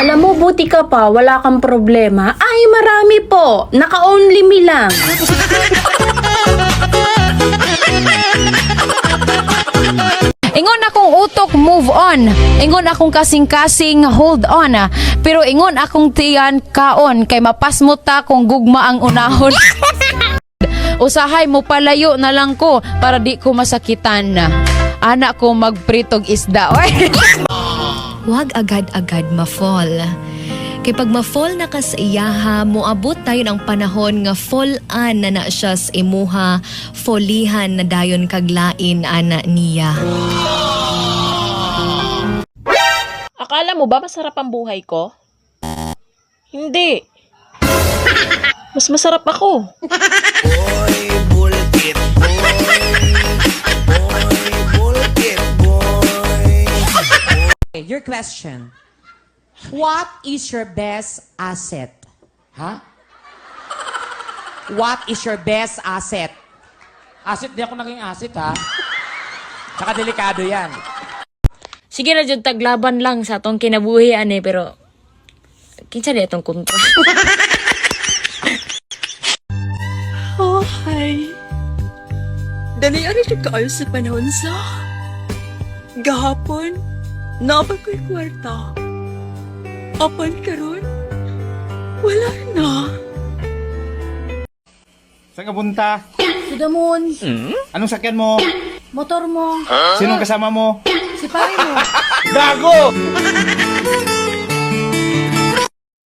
Alam mo, buti ka pa, wala kang problema. Ay, marami po. Naka-only me lang. Ingon akong utok, move on. Ingon akong kasing-kasing, hold on. Pero ingon akong tiyan, kaon. Kay mapasmot ta kung gugma ang unahon. Usahay mo palayo na lang ko para di ko masakitan. Anak ko magpritog isda. Huwag agad-agad ma-fall. Kay pag ma-fall na ka sa iyaha, moabot tayo ng panahon nga fall-an na siya sa imuha, folihan na dayon kaglain ana niya. Akala mo ba masarap ang buhay ko? Hindi. Mas masarap ako. Boy, bulkit, boy. Boy, bulkit, boy. Your question. What is your best asset? Ha? What is your best asset? Asset, di ako naging asset, ha? Tsaka delikado yan. Sige na dyan, taglaban lang sa atong kinabuhian eh, pero kinsa na itong kontra. Oh, hi. Dali ano siya kaayo sa panahon sa gahapon. Napag ko'y kwarta. Apan karon, wala na. Saan ka punta? Sudamon, Anong sakyan mo? motor mo, Sinong kasama mo? si pare mo. Gago!